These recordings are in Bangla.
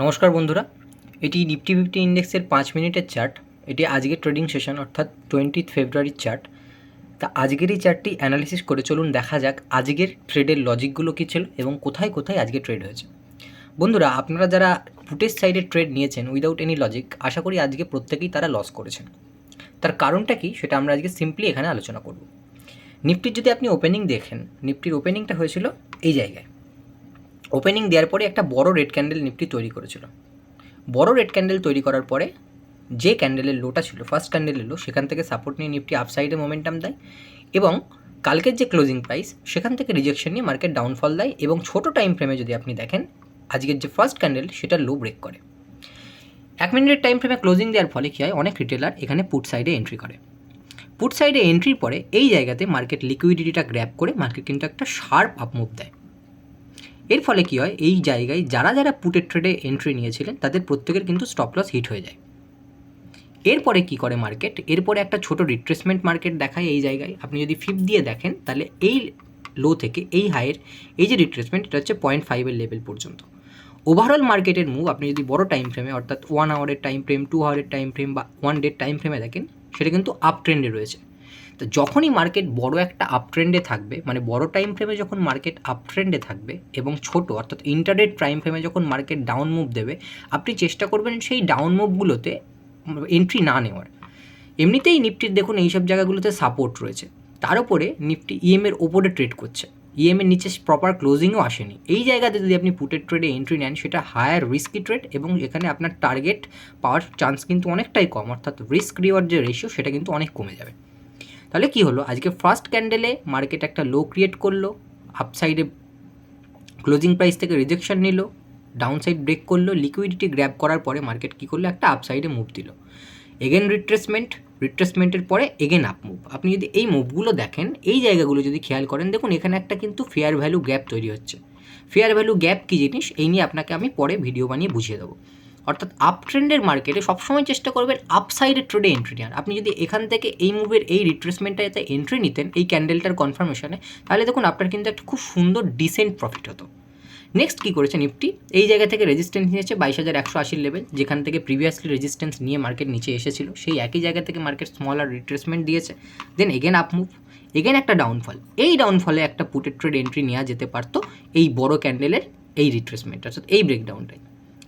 নমস্কার বন্ধুরা, এটি নিফটি ফিফটি ইন্ডেক্সের 5 মিনিটের চার্ট। এটি আজকের ট্রেডিং সেশন অর্থাৎ 20 ফেব্রুয়ারির চার্ট। তা আজকের এই চার্টটি অ্যানালিসিস করে চলুন দেখা যাক আজকের ট্রেডের লজিকগুলো কী ছিল এবং কোথায় কোথায় আজকে ট্রেড হয়েছে। বন্ধুরা, আপনারা যারা পুটের সাইডে ট্রেড নিয়েছেন উইদাউট এনি লজিক, আশা করি আজকে প্রত্যেকেই তারা লস করেছেন। তার কারণটা কি সেটা আমরা আজকে সিম্পলি এখানে আলোচনা করব। নিফটির যদি আপনি ওপেনিং দেখেন, নিফটির ওপেনিংটা হয়েছিল এই জায়গায়। ওপেনিং দেওয়ার পরে একটা বড় রেড ক্যান্ডেল নিফটি তৈরি করেছিল। বড় রেড ক্যান্ডেল তৈরি করার পরে যে ক্যান্ডেলের লোটা ছিল, ফার্স্ট ক্যান্ডেলের লো, সেখান থেকে সাপোর্ট নিয়ে নিফটি আপসাইডে মোমেন্টাম দেয় এবং কালকের যে ক্লোজিং প্রাইস সেখান থেকে রিজেকশন নিয়ে মার্কেট ডাউনফল দেয় এবং ছোটো টাইম ফ্রেমে যদি আপনি দেখেন আজকের যে ফার্স্ট ক্যান্ডেল সেটা লো ব্রেক করে। 1 মিনিটের টাইম ফ্রেমে ক্লোজিং দেওয়ার ফলে কী হয়, অনেক রিটেলার এখানে পুট সাইডে এন্ট্রি করে। পুট সাইডে এন্ট্রির পরে এই জায়গাতে মার্কেট লিকুইডিটিটা গ্র্যাব করে মার্কেট কিন্তু একটা শার্প আপ মুভ দেয়। এর ফলে কী হয়, এই জায়গায় যারা যারা পুটের ট্রেডে এন্ট্রি নিয়েছিলেন তাদের প্রত্যেকের কিন্তু স্টপ লস হিট হয়ে যায়। এরপরে কি করে মার্কেট, এরপরে একটা ছোট রিট্রেসমেন্ট মার্কেট দেখায় এই জায়গায়। আপনি যদি ফিফ দিয়ে দেখেন তাহলে এই লো থেকে এই হাইয়ের এই যে রিট্রেসমেন্ট, এটা হচ্ছে 0.5 লেভেল পর্যন্ত। ওভারঅল মার্কেটের মুভ আপনি যদি বড় টাইম ফ্রেমে অর্থাৎ 1 আওয়ারের টাইম ফ্রেম, 2 আওয়ারের টাইম ফ্রেম বা 1 ডে টাইম ফ্রেমে দেখেন, সেটা কিন্তু আপ ট্রেন্ডে রয়েছে। তো যখনই মার্কেট বড় একটা আপ ট্রেন্ডে থাকবে, মানে বড় টাইম ফ্রেমে যখন মার্কেট আপ ট্রেন্ডে থাকবে এবং ছোট অর্থাৎ ইন্টারডে টাইম ফ্রেমে যখন মার্কেট ডাউন মুভ দেবে, আপনি চেষ্টা করবেন সেই ডাউন মুভগুলোতে এন্ট্রি না নেওয়ার। এমনিতেই নিফটির দেখুন এইসব জায়গাগুলোতে সাপোর্ট রয়েছে, তার উপরে নিফটি ইএমের ওপরে ট্রেড করছে, ইএমের নিচে প্রপার ক্লোজিংও আসেনি। এই জায়গাতে যদি আপনি পুটের ট্রেডে এন্ট্রি নেন সেটা হায়ার রিস্কি ট্রেড এবং এখানে আপনার টার্গেট পাওয়ার চান্স কিন্তু অনেকটাই কম, অর্থাৎ রিস্ক রিওয়ার্ড যে রেশিও সেটা কিন্তু অনেক কমে যাবে। তাহলে কি হলো, আজকে ফার্স্ট ক্যান্ডেলে মার্কেট একটা লো ক্রিয়েট করলো, আপসাইডে ক্লোজিং প্রাইস থেকে রিজেকশন নিল, ডাউন সাইড ব্রেক করলো, লিকুইডিটি গ্র্যাব করার পরে মার্কেট কী করলো, একটা আপসাইডে মুভ দিল, এগেন রিট্রেসমেন্টের পরে এগেন আপ মুভ। আপনি যদি এই মুভগুলো দেখেন, এই জায়গাগুলো যদি খেয়াল করেন, দেখুন এখানে একটা কিন্তু ফেয়ার ভ্যালু গ্যাপ তৈরি হচ্ছে। ফেয়ার ভ্যালু গ্যাপ কী জিনিস, এই নিয়ে আপনাকে আমি পরে ভিডিও বানিয়ে বুঝিয়ে দেবো। অর্থাৎ আপ ট্রেন্ডের মার্কেটে সবসময় চেষ্টা করবেন আপসাইডের ট্রেডে এন্ট্রি নেওয়ার। আপনি যদি এখান থেকে এই মুভের এই রিট্রেসমেন্টটাতে এন্ট্রি নিতেন এই ক্যান্ডেলটার কনফার্মেশনে, তাহলে দেখুন আপনার কিন্তু একটা খুব সুন্দর ডিসেন্ট প্রফিট হতো। নেক্সট কী করেছে নিফটি, এই জায়গা থেকে রেজিস্ট্যান্স নিয়েছে 22,180 লেভেল, যেখান থেকে প্রিভিয়াসলি রেজিস্ট্যান্স নিয়ে মার্কেট নিচে এসেছিল, সেই একই জায়গা থেকে মার্কেট স্মল আর রিট্রেসমেন্ট দিয়েছে, then again up move, again একটা ডাউনফল। এই ডাউনফলে একটা পুটের ট্রেড এন্ট্রি নেওয়া যেতে পারতো এই বড় ক্যান্ডেলের এই রিট্রেসমেন্ট অর্থাৎ এই ব্রেকডাউনটাই।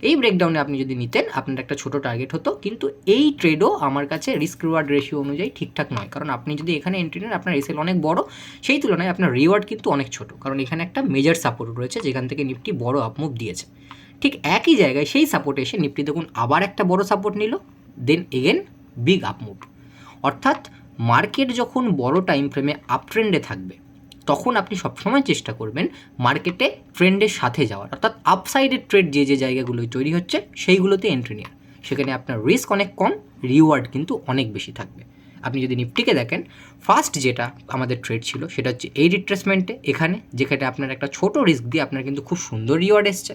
এই ব্রেকডাউনে আপনি যদি নিতেন আপনার একটা ছোটো টার্গেট হতো, কিন্তু এই ট্রেডও আমার কাছে রিস্ক রিওয়ার্ড রেশিও অনুযায়ী ঠিকঠাক নয়, কারণ আপনি যদি এখানে এন্ট্রি নেন আপনার এসএল অনেক বড়, সেই তুলনায় আপনার রিওয়ার্ড কিন্তু অনেক ছোটো, কারণ এখানে একটা মেজর সাপোর্ট রয়েছে যেখান থেকে নিফটি বড় আপমুভ দিয়েছে। ঠিক একই জায়গায় সেই সাপোর্টে এসে নিফটি দেখুন আবার একটা বড় সাপোর্ট নিল, দেন এগেন বিগ আপমুভ। অর্থাৎ মার্কেট যখন বড় টাইম ফ্রেমে আপ ট্রেন্ডে থাকবে তখন আপনি সবসময় চেষ্টা করবেন মার্কেটে ট্রেন্ডের সাথে যাওয়ার, অর্থাৎ আপসাইডের ট্রেড যে যে জায়গাগুলোয় তৈরি হচ্ছে সেইগুলোতে এন্ট্রি নেওয়ার। সেখানে আপনার রিস্ক অনেক কম, রিওয়ার্ড কিন্তু অনেক বেশি থাকবে। আপনি যদি নিফটিকে দেখেন, ফার্স্ট যেটা আমাদের ট্রেড ছিল সেটা হচ্ছে এই রিট্রেসমেন্টে, এখানে যেখানে আপনার একটা ছোট রিস্ক দিয়ে আপনার কিন্তু খুব সুন্দর রিওয়ার্ড এসছে।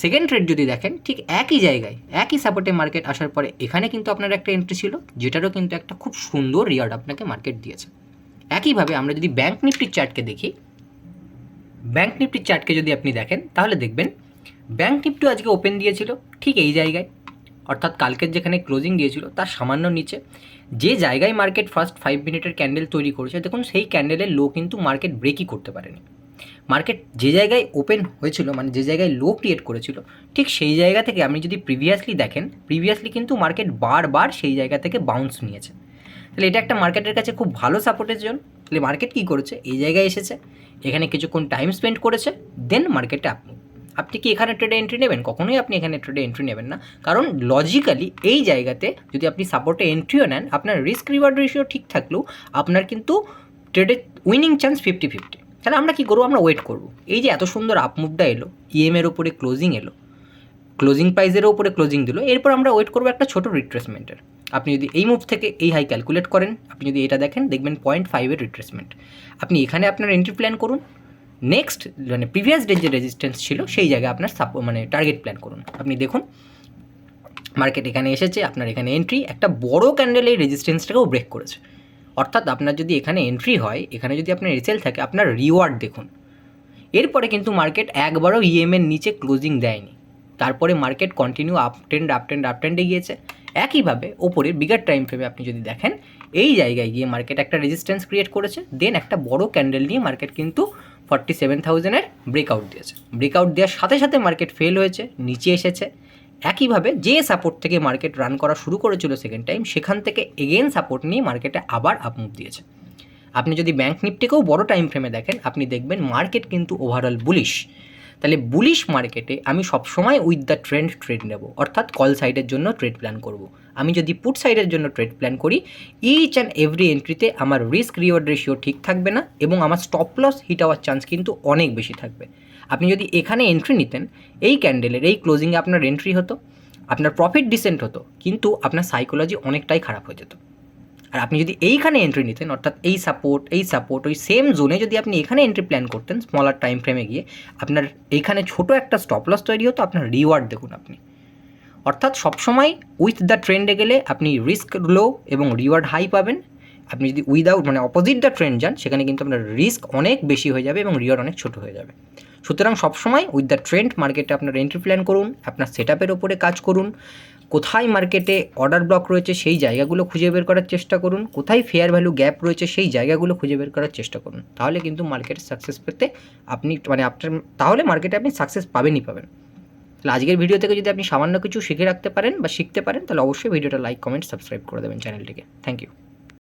সেকেন্ড ট্রেড যদি দেখেন, ঠিক একই জায়গায় একই সাপোর্টে মার্কেট আসার পরে এখানে কিন্তু আপনার একটা এন্ট্রি ছিল, যেটারও কিন্তু একটা খুব সুন্দর রিওয়ার্ড আপনাকে মার্কেট দিয়েছে। একইভাবে আমরা যদি ব্যাঙ্ক নিফটির চার্টকে দেখি, ব্যাঙ্ক নিফটির চার্টকে যদি আপনি দেখেন তাহলে দেখবেন ব্যাঙ্ক নিফটিও আজকে ওপেন দিয়েছিল ঠিক এই জায়গায়, অর্থাৎ কালকের যেখানে ক্লোজিং দিয়েছিল তার সামান্য নিচে। যে জায়গায় মার্কেট ফার্স্ট 5 মিনিটের ক্যান্ডেল তৈরি করেছে, দেখুন সেই ক্যান্ডেলের লো কিন্তু মার্কেট ব্রেকই করতে পারেনি। মার্কেট যে জায়গায় ওপেন হয়েছিল, মানে যে জায়গায় লো ক্রিয়েট করেছিল, ঠিক সেই জায়গা থেকে আপনি যদি প্রিভিয়াসলি দেখেন, প্রিভিয়াসলি কিন্তু মার্কেট বারবার সেই জায়গা থেকে বাউন্স নিয়েছে। তাহলে এটা একটা মার্কেটের কাছে খুব ভালো সাপোর্টের জন্য। তাহলে মার্কেট কী করেছে, এই জায়গায় এসেছে, এখানে কিছুক্ষণ টাইম স্পেন্ড করেছে, দেন মার্কেটে আপনি কি এখানে ট্রেডে এন্ট্রি নেবেন? কখনোই আপনি এখানে ট্রেডে এন্ট্রি নেবেন না, কারণ লজিক্যালি এই জায়গাতে যদি আপনি সাপোর্টে এন্ট্রিও নেন, আপনার রিস্ক রিওয়ার্ড রেশিও ঠিক থাকলেও আপনার কিন্তু ট্রেডে উইনিং চান্স 50-50। তাহলে আমরা কী করবো, আমরা ওয়েট করবো। এই যে এত সুন্দর আপ মুভটা এলো, ইএমের ওপরে ক্লোজিং এলো, ক্লোজিং প্রাইসেরও উপরে ক্লোজিং দিল, এরপর আমরা ওয়েট করবো একটা ছোটো রিট্রেসমেন্টের। আপনি যদি এই মুভ থেকে এই হাই ক্যালকুলেট করেন, আপনি যদি এটা দেখেন, দেখবেন 0.5 রিট্রেসমেন্ট। আপনি এখানে আপনার এন্ট্রি প্ল্যান করুন, নেক্সট মানে প্রিভিয়াস ডে যে রেজিস্ট্যান্স ছিল সেই জায়গায় আপনার মানে টার্গেট প্ল্যান করুন। আপনি দেখুন মার্কেট এখানে এসেছে, আপনার এখানে এন্ট্রি, একটা বড় ক্যান্ডেল এই রেজিস্ট্যান্সটাকেও ব্রেক করেছে। অর্থাৎ আপনার যদি এখানে এন্ট্রি হয়, এখানে যদি আপনার এসএল থাকে, আপনার রিওয়ার্ড দেখুন। এরপরে কিন্তু মার্কেট একবারও ইএমের নিচে ক্লোজিং দেয়নি, তারপরে মার্কেট কন্টিনিউ আপ ট্রেন্ডে গিয়েছে। একইভাবে ওপরে বিগার টাইম ফ্রেমে আপনি যদি দেখেন, এই জায়গায় গিয়ে মার্কেট একটা রেজিস্ট্যান্স ক্রিয়েট করেছে, দেন একটা বড় ক্যান্ডেল নিয়ে মার্কেট কিন্তু 47,000-এর ব্রেকআউট দিয়েছে। ব্রেকআউট দেওয়ার সাথে সাথে মার্কেট ফেল হয়েছে, নিচে এসেছে। একইভাবে যে সাপোর্ট থেকে মার্কেট রান করা শুরু করেছিল সেকেন্ড টাইম, সেখান থেকে এগেন সাপোর্ট নিয়ে মার্কেটে আবার আপমুভ দিয়েছে। আপনি যদি ব্যাঙ্ক নিফটিকেও বড় টাইম ফ্রেমে দেখেন, আপনি দেখবেন মার্কেট কিন্তু ওভারঅল বুলিশ। তাহলে বুলিশ মার্কেটে আমি সবসময় উইথ দ্য ট্রেড নেব, অর্থাৎ কল সাইডের জন্য ট্রেড প্ল্যান করব। আমি যদি পুট সাইডের জন্য ট্রেড প্ল্যান করি, ইচ অ্যান্ড এভরি এন্ট্রিতে আমার রিস্ক রিওয়ার্ড রেশিও ঠিক থাকবে না এবং আমার স্টপ লস হিট হওয়ার চান্স কিন্তু অনেক বেশি থাকবে। আপনি যদি এখানে এন্ট্রি নিতেন, এই ক্যান্ডেলের এই ক্লোজিংয়ে আপনার এন্ট্রি হতো, আপনার প্রফিট ডিসেন্ট হতো, কিন্তু আপনার সাইকোলজি অনেকটাই খারাপ হয়ে যেত। আর আপনি যদি এইখানে এন্ট্রি নিতেন, অর্থাৎ এই সাপোর্ট ওই সেম জোনে যদি আপনি এখানে এন্ট্রি প্ল্যান করতেন স্মলার টাইম ফ্রেমে গিয়ে, আপনার এইখানে ছোটো একটা স্টপ লস তৈরি হতো, আপনার রিওয়ার্ড দেখুন আপনি। অর্থাৎ সবসময় উইথ দ্য ট্রেন্ডে গেলে আপনি রিস্ক লো এবং রিওয়ার্ড হাই পাবেন। আপনি যদি উইদাউট অপোজিট দ্য ট্রেন্ড যান, সেখানে কিন্তু আপনার রিস্ক অনেক বেশি হয়ে যাবে এবং রিওয়ার্ড অনেক ছোটো হয়ে যাবে। সুতরাং সবসময় উইথ দ্য ট্রেন্ড মার্কেটে আপনার এন্ট্রি প্ল্যান করুন, আপনার সেট আপের ওপরে কাজ করুন। কোথায় মার্কেটে অর্ডার ব্লক রয়েছে সেই জায়গাগুলো খুঁজে বের করার চেষ্টা করুন, কোথায় ফেয়ার ভ্যালু গ্যাপ রয়েছে সেই জায়গাগুলো খুঁজে বের করার চেষ্টা করুন। তাহলে কিন্তু মার্কেটে সাকসেস পেতে তাহলে মার্কেটে আপনি সাকসেস পাবেনই পাবেন। তাহলে আজকের ভিডিও থেকে যদি আপনি সামান্য কিছু শিখে রাখতে পারেন বা শিখতে পারেন, তাহলে অবশ্যই ভিডিওটা লাইক, কমেন্ট, সাবস্ক্রাইব করে দেবেন চ্যানেলটিকে। Thank you.